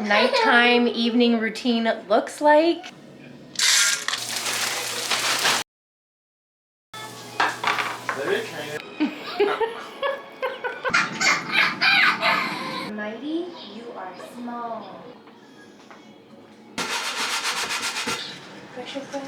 nighttime evening routine looks like. Mighty, you are small. Pressure push.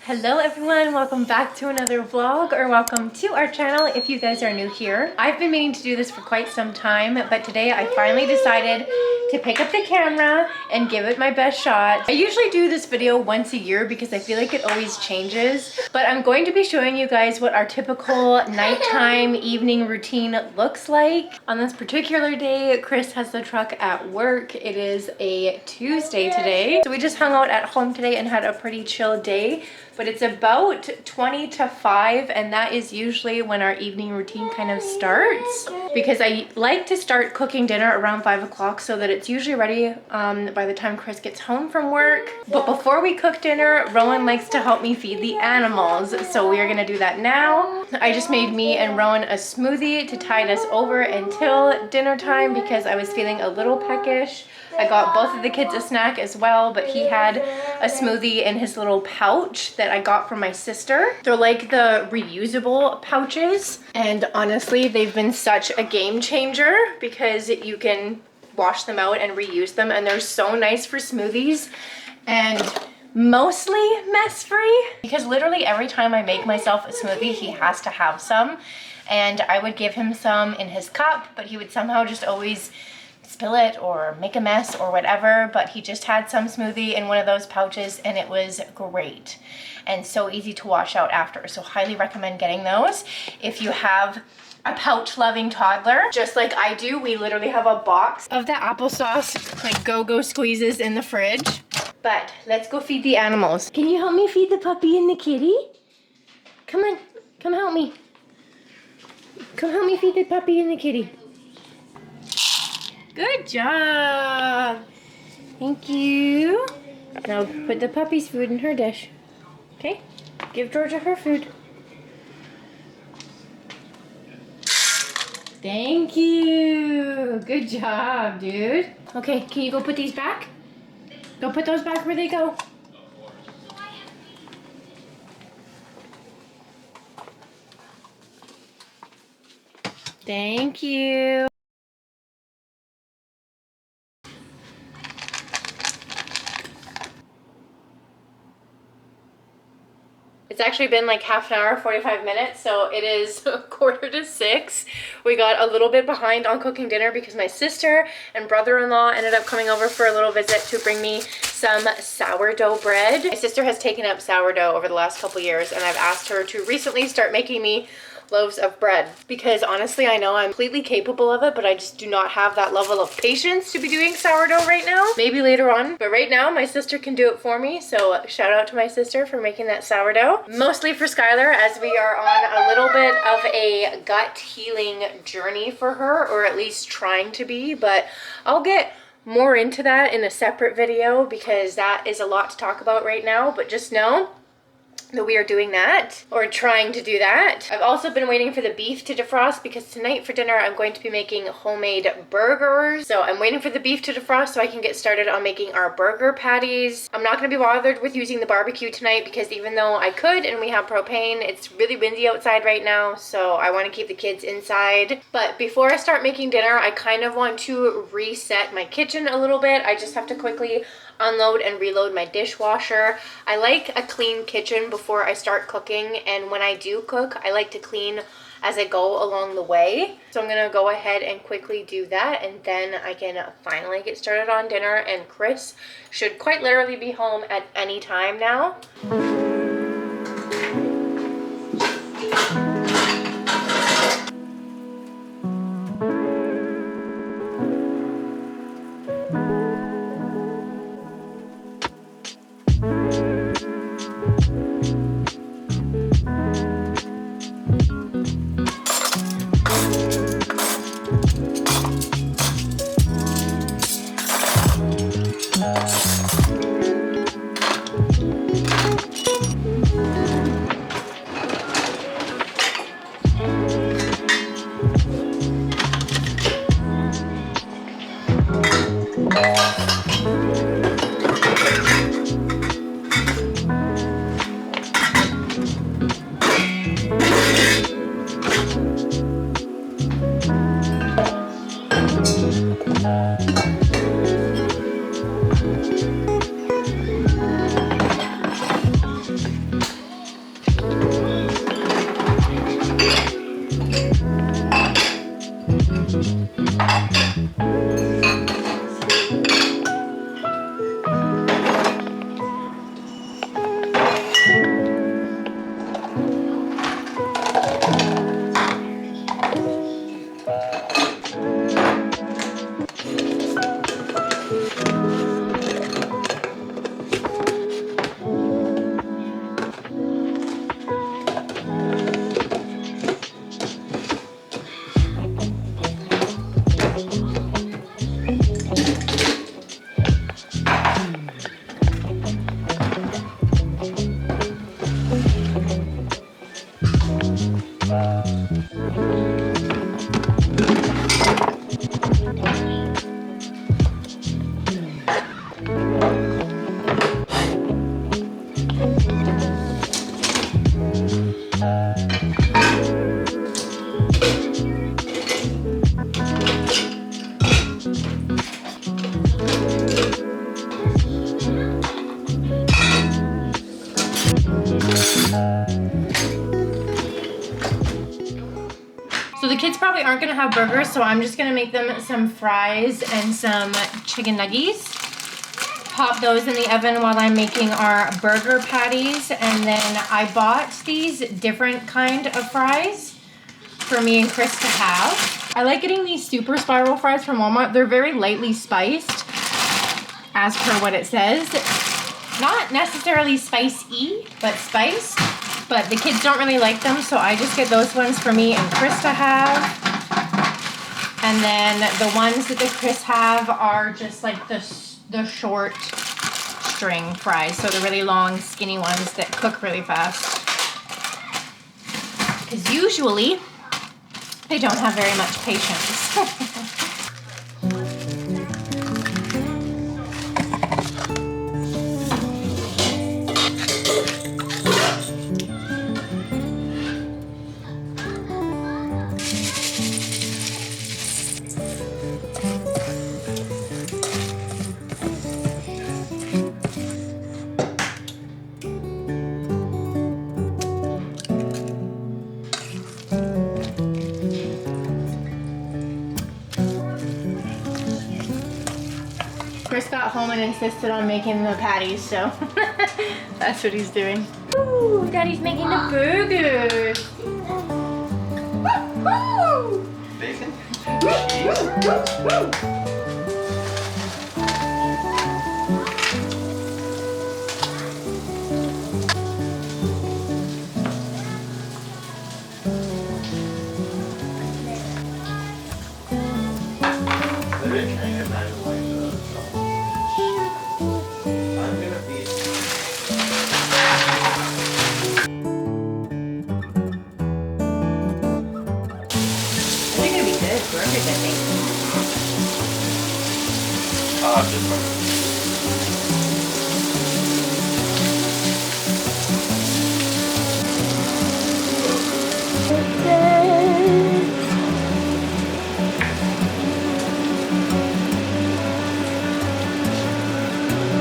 Hello everyone, welcome back to another vlog, or welcome to our channel if you guys are new here. I've been meaning to do this for quite some time, but today I finally decided to pick up the camera and give it my best shot. I usually do this video once a year because I feel like it always changes, but I'm going to be showing you guys what our typical nighttime evening routine looks like. On this particular day, Chris has the truck at work. It is a Tuesday today, so we just hung out at home today and had a pretty chill day. But it's about 20 to 5, and that is usually when our evening routine kind of starts, because I like to start cooking dinner around 5 o'clock so that it's usually ready by the time Chris gets home from work. But before we cook dinner, Rowan likes to help me feed the animals, so we are gonna do that now. I just made me and Rowan a smoothie to tide us over until dinner time because I was feeling a little peckish. I got both of the kids a snack as well, but he had a smoothie in his little pouch that I got from my sister. They're like the reusable pouches, and honestly, they've been such a game changer because you can wash them out and reuse them, and they're so nice for smoothies and mostly mess-free, because literally every time I make myself a smoothie, he has to have some, and I would give him some in his cup, but he would somehow just always spill it or make a mess or whatever. But he just had some smoothie in one of those pouches and it was great and so easy to wash out after. So highly recommend getting those if you have a pouch loving toddler just like I do. We literally have a box of the applesauce like go-go squeezes in the fridge. But let's go feed the animals. Can you help me feed the puppy and the kitty? Come on, come help me. Come help me feed the puppy and the kitty. Good job. Thank you. Now put the puppy's food in her dish. Okay? Give Georgia her food. Thank you. Good job, dude. Okay, can you go put these back? Go put those back where they go. Thank you. It's actually been like half an hour, 45 minutes, so it is 5:45. We got a little bit behind on cooking dinner because my sister and brother-in-law ended up coming over for a little visit to bring me some sourdough bread. My sister has taken up sourdough over the last couple years, and I've asked her to recently start making me loaves of bread because honestly I know I'm completely capable of it, but I just do not have that level of patience to be doing sourdough right now. Maybe later on, but right now my sister can do it for me, so shout out to my sister for making that sourdough. Mostly for Skylar, as we are on a little bit of a gut healing journey for her, or at least trying to be, but I'll get more into that in a separate video because that is a lot to talk about right now. But just know that we are doing that, or trying to do that. I've also been waiting for the beef to defrost because tonight for dinner I'm going to be making homemade burgers. So I'm waiting for the beef to defrost so I can get started on making our burger patties. I'm not going to be bothered with using the barbecue tonight because even though I could and we have propane, it's really windy outside right now, so I want to keep the kids inside. But before I start making dinner, I kind of want to reset my kitchen a little bit. I just have to quickly unload and reload my dishwasher. I like a clean kitchen before I start cooking, and when I do cook, I like to clean as I go along the way. So I'm gonna go ahead and quickly do that, and then I can finally get started on dinner, and Chris should quite literally be home at any time now. So the kids probably aren't gonna have burgers, so I'm just gonna make them some fries and some chicken nuggies. Pop those in the oven while I'm making our burger patties. And then I bought these different kind of fries for me and Chris to have. I like getting these super spiral fries from Walmart. They're very lightly spiced, as per what it says. Not necessarily spicy, but spiced. But the kids don't really like them, so I just get those ones for me and Chris to have. And then the ones that the Chris have are just like the short string fries. So the really long, skinny ones that cook really fast. Because usually, they don't have very much patience. Chris got home and insisted on making the patties, so that's what he's doing. Ooh, Daddy's making the burgers. Bacon?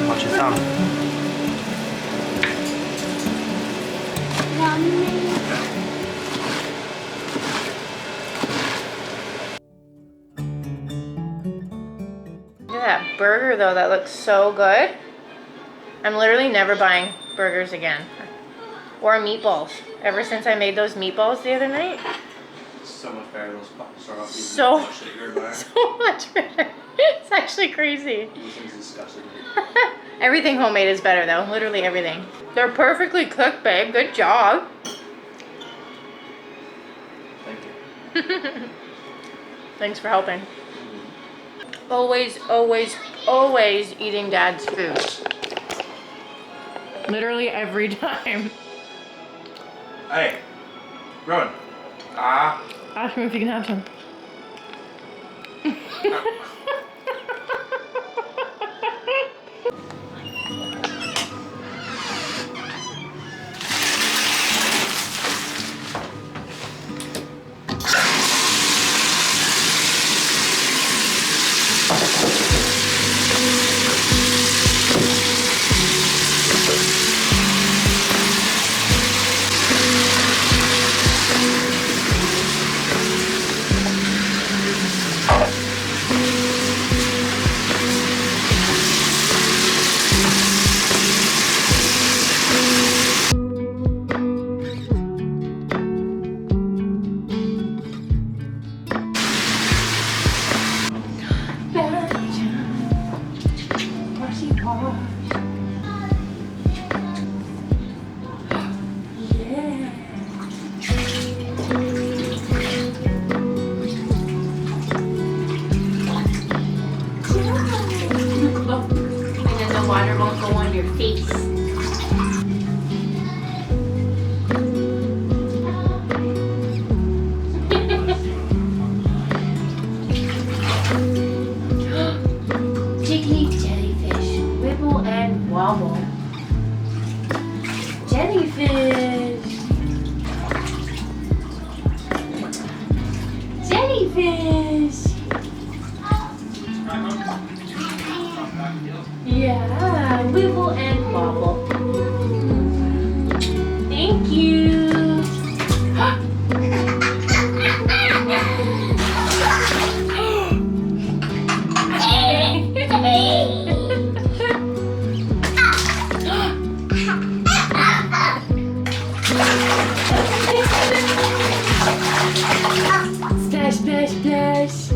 Watch your thumb. Look at that burger though, that looks so good. I'm literally never buying burgers again. Or meatballs. Ever since I made those meatballs the other night. So much better. Those pops start off So much better. It's actually crazy. Everything's disgusting. Everything homemade is better though. Literally everything. They're perfectly cooked, babe. Good job. Thank you. Thanks for helping. Always, always, always eating Dad's food. Literally every time. Hey, Rowan. Ah. Ask him if you can have some. Water won't go on your face. Jiggly jellyfish, wibble and wobble. Jellyfish. Jellyfish. Yeah, wibble and wobble. Thank you. Splash, splash.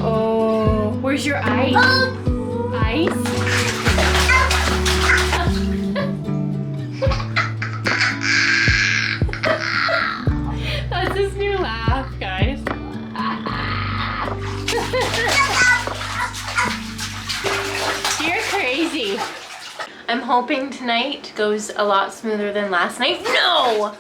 Oh, where's your ice? Ice? That's his new laugh, guys. You're crazy. I'm hoping tonight goes a lot smoother than last night. No!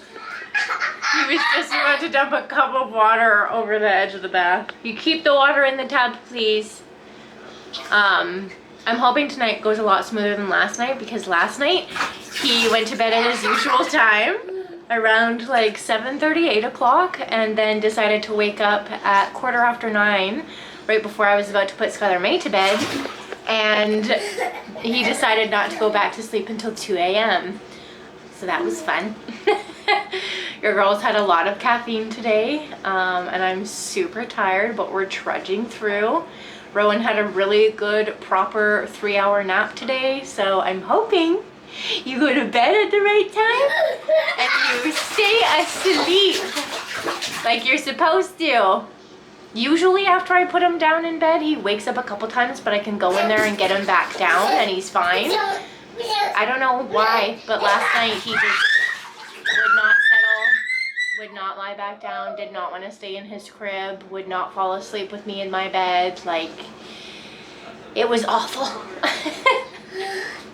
He was just about to dump a cup of water over the edge of the bath. You keep the water in the tub, please. I'm hoping tonight goes a lot smoother than last night because last night he went to bed at his usual time, around like 7:30, 8 o'clock, and then decided to wake up at 9:15, right before I was about to put Skylar May to bed, and he decided not to go back to sleep until 2 a.m. So that was fun. Your girls had a lot of caffeine today, and I'm super tired, but we're trudging through. Rowan had a really good, proper 3-hour nap today, so I'm hoping you go to bed at the right time and you stay asleep like you're supposed to. Usually after I put him down in bed, he wakes up a couple times, but I can go in there and get him back down and he's fine. I don't know why, but last night he just would not settle, would not lie back down, did not want to stay in his crib, would not fall asleep with me in my bed. Like, it was awful.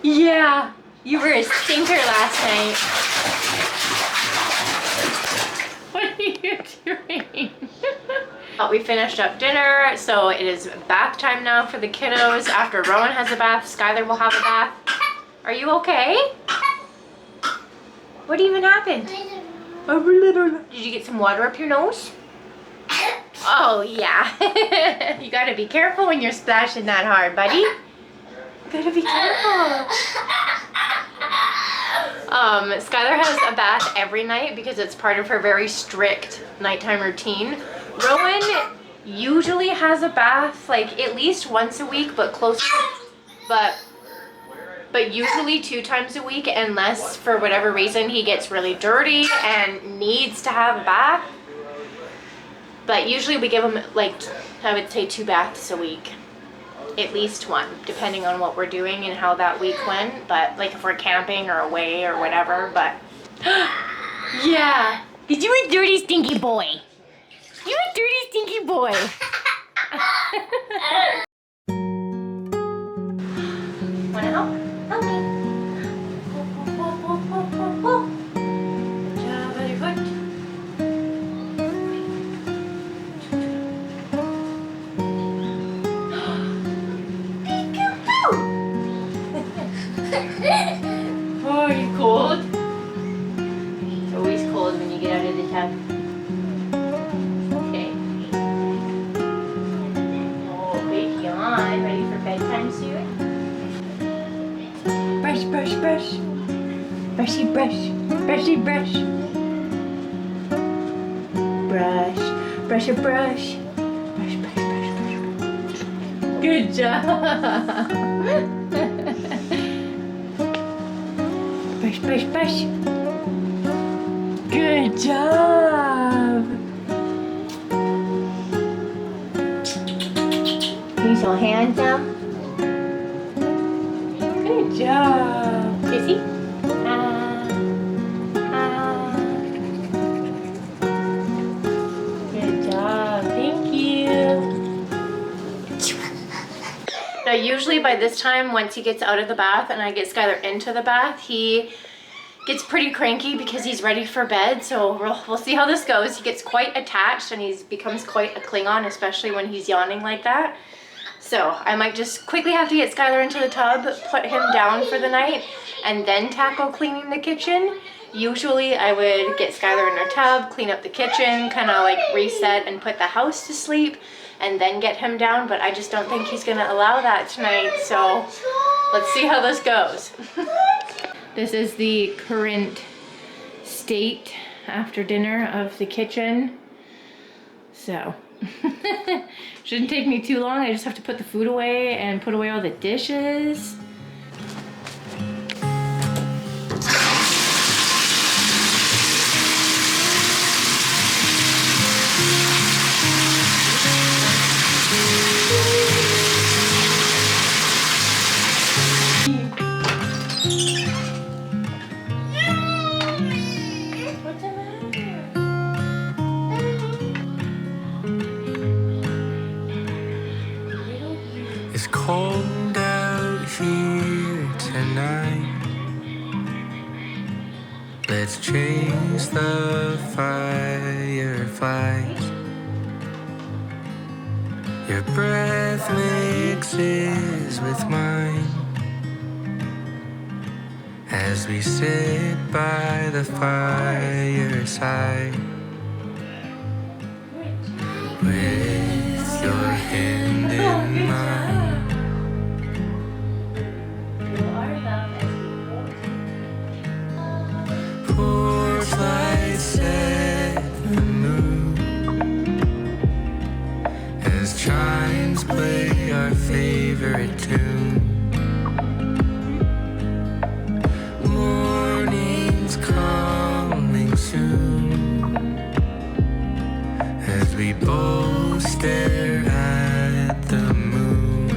Yeah, you were a stinker last night. What are you doing? We finished up dinner, so it is bath time now for the kiddos. After Rowan has a bath, Skylar will have a bath. Are you okay? What even happened? Did you get some water up your nose? Oh, yeah. You gotta be careful when you're splashing that hard, buddy. You gotta be careful. Skylar has a bath every night because it's part of her very strict nighttime routine. Rowan usually has a bath like at least once a week, but usually 2 times a week, unless for whatever reason he gets really dirty and needs to have a bath. But usually we give him, like, I would say 2 baths a week. At least 1, depending on what we're doing and how that week went. But like if we're camping or away or whatever, but yeah. Because you a dirty stinky boy. You a dirty stinky boy. Wanna help? Help me. Good job, very good. Oh, are you cold? It's always cold when you get out of the tub. Okay. Oh, big yawn. Ready for bedtime soon? Brush, brush, brush. Brushy, brush. Brushy, brush. Brush. Brush a brush. Brush, brush, brush, brush. Good job. Brush, brush, brush. Good job. You so handsome. Good job. Kissy. Good job. Thank you. Now, usually by this time, once he gets out of the bath and I get Skylar into the bath, he gets pretty cranky because he's ready for bed. So we'll see how this goes. He gets quite attached and he becomes quite a Klingon, especially when he's yawning like that. So I might just quickly have to get Skylar into the tub, put him down for the night, and then tackle cleaning the kitchen. Usually I would get Skylar in her tub, clean up the kitchen, kind of like reset and put the house to sleep, and then get him down, but I just don't think he's gonna allow that tonight, so let's see how this goes. This is the current state after dinner of the kitchen. So, shouldn't take me too long. I just have to put the food away and put away all the dishes. It's cold out here tonight. Let's chase the fireflies. Your breath mixes with mine as we sit by the fireside. With your hand in mine. Porch lights set the mood as chimes play our favorite tune. Morning's coming soon as we both stare at the moon.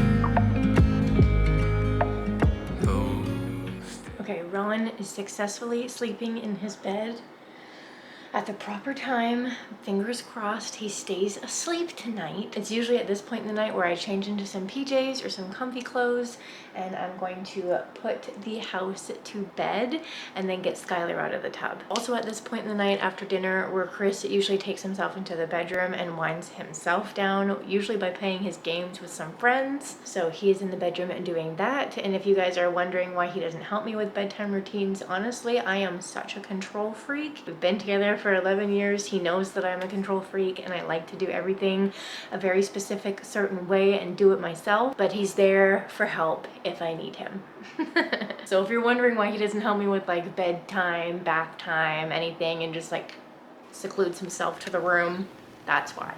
Okay, Rowan is successfully sleeping in his bed at the proper time. Fingers crossed he stays asleep tonight. It's usually at this point in the night where I change into some PJs or some comfy clothes, and I'm going to put the house to bed and then get Skylar out of the tub. Also at this point in the night after dinner, where Chris usually takes himself into the bedroom and winds himself down, usually by playing his games with some friends. So he is in the bedroom and doing that. And if you guys are wondering why he doesn't help me with bedtime routines, honestly, I am such a control freak. We've been together for 11 years. He knows that I'm a control freak and I like to do everything a very specific certain way and do it myself, but he's there for help if I need him. So if you're wondering why he doesn't help me with like bedtime, bath time, anything, and just like secludes himself to the room, that's why.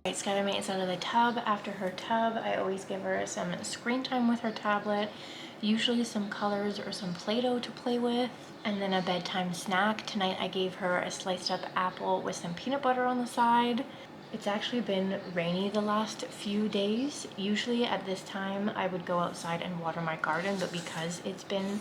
Skylar makes out of the tub. After her tub, I always give her some screen time with her tablet usually some colors or some Play-Doh to play with, and then a bedtime snack. Tonight I gave her a sliced up apple with some peanut butter on the side. It's actually been rainy the last few days. Usually at this time I would go outside and water my garden, but because it's been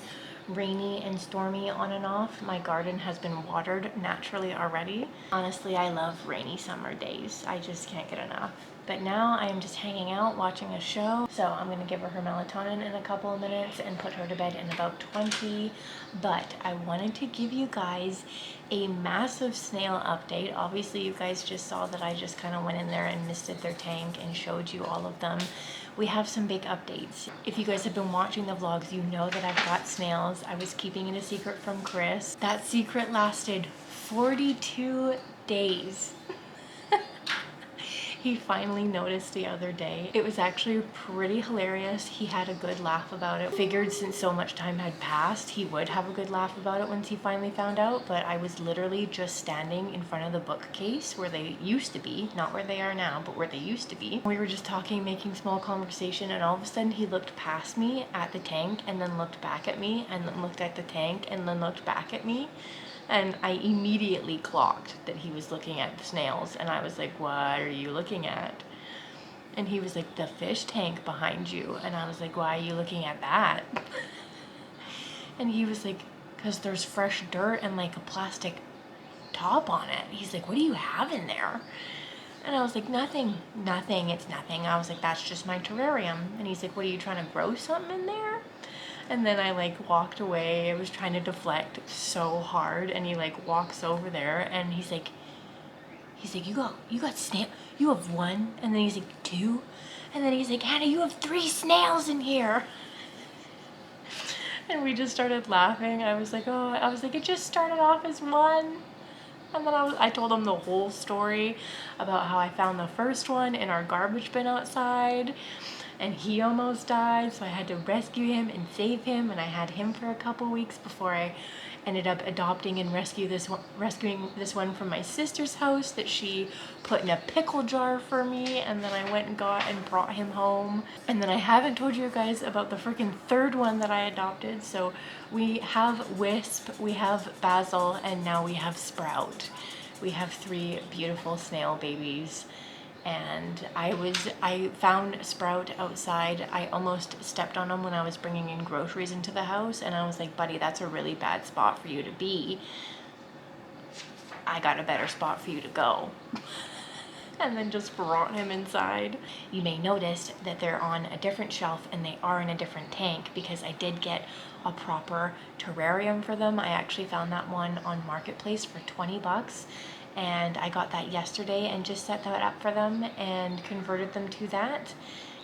rainy and stormy on and off, my garden has been watered naturally already. Honestly, I love rainy summer days. I just can't get enough. But now I am just hanging out watching a show. So I'm gonna give her melatonin in a couple of minutes and put her to bed in about 20. But I wanted to give you guys a massive snail update. Obviously you guys just saw that I just kind of went in there and misted their tank and showed you all of them. We have some big updates. If you guys have been watching the vlogs, you know that I've got snails. I was keeping it a secret from Chris. That secret lasted 42 days. He finally noticed the other day. It was actually pretty hilarious. He had a good laugh about it. Figured since so much time had passed, he would have a good laugh about it once he finally found out, but I was literally just standing in front of the bookcase where they used to be, not where they are now, but where they used to be. We were just talking, making small conversation, and all of a sudden he looked past me at the tank and then looked back at me and then looked at the tank and then looked back at me. And I immediately clocked that he was looking at the snails, and I was like, what are you looking at? And he was like, the fish tank behind you. And I was like, why are you looking at that? And he was like, because there's fresh dirt and like a plastic top on it. He's like, what do you have in there? And I was like, nothing, it's nothing. I was like, that's just my terrarium. And he's like, what, are you trying to grow something in there? And then I like walked away. I was trying to deflect so hard, and he like walks over there and he's like, you got snail, you have one, and then he's like, two, and then he's like, Hannah, you have 3 snails in here. And we just started laughing. I was like, it just started off as one. And then I told him the whole story about how I found the first one in our garbage bin outside, and he almost died, so I had to rescue him and save him, and I had him for a couple weeks before I ended up adopting and rescuing this one from my sister's house that she put in a pickle jar for me, and then I went and got and brought him home. And then I haven't told you guys about the freaking third one that I adopted. So we have Wisp, we have Basil, and now we have Sprout. We have 3 beautiful snail babies. And I found Sprout outside. I almost stepped on him when I was bringing in groceries into the house, and I was like, buddy, that's a really bad spot for you to be. I got a better spot for you to go. And then just brought him inside. You may notice that they're on a different shelf and they are in a different tank because I did get a proper terrarium for them. I actually found that one on Marketplace for 20 bucks. And I got that yesterday and just set that up for them and converted them to that.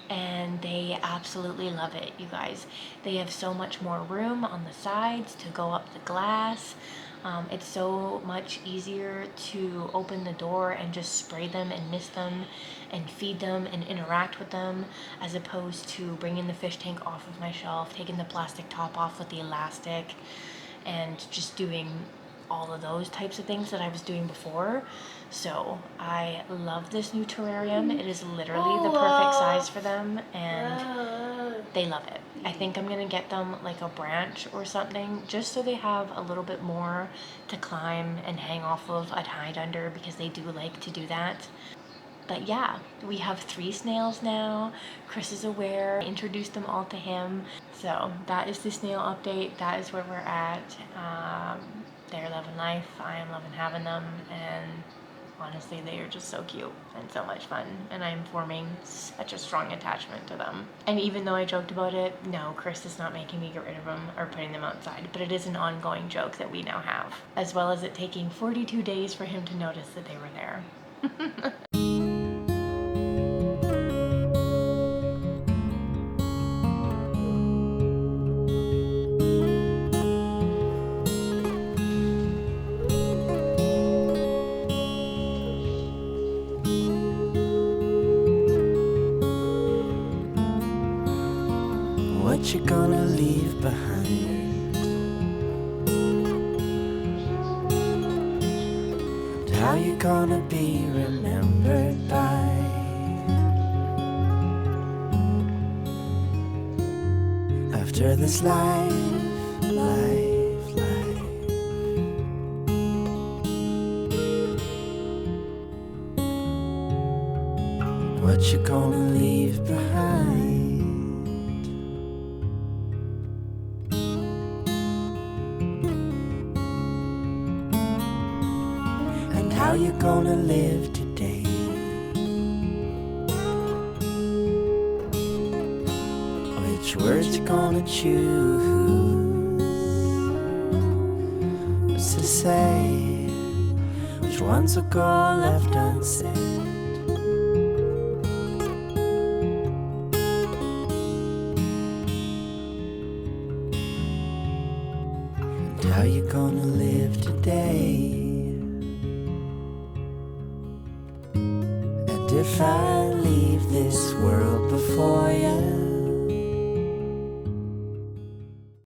And they absolutely love it, you guys. They have so much more room on the sides to go up the glass. It's so much easier to open the door and just spray them and mist them and feed them and interact with them, as opposed to bringing the fish tank off of my shelf, taking the plastic top off with the elastic, and just doing all of those types of things that I was doing before. So I love this new terrarium. It is literally the perfect size for them, and they love it. I think I'm gonna get them like a branch or something, just so they have a little bit more to climb and hang off of and hide under, because they do like to do that. But yeah, we have 3 snails now. Chris is aware. I introduced them all to him. So that is the snail update. That is where we're at. They're loving life. I am loving having them, and honestly, they are just so cute and so much fun, and I'm forming such a strong attachment to them. And even though I joked about it, no, Chris is not making me get rid of them or putting them outside, but it is an ongoing joke that we now have, as well as it taking 42 days for him to notice that they were there. What you gonna leave behind? How you gonna be remembered by? After enter this life. What you gonna leave behind? And how you gonna live today? Which words you gonna choose to say? Which ones will go left unsaid? How you gonna live today? And if I leave this world before you,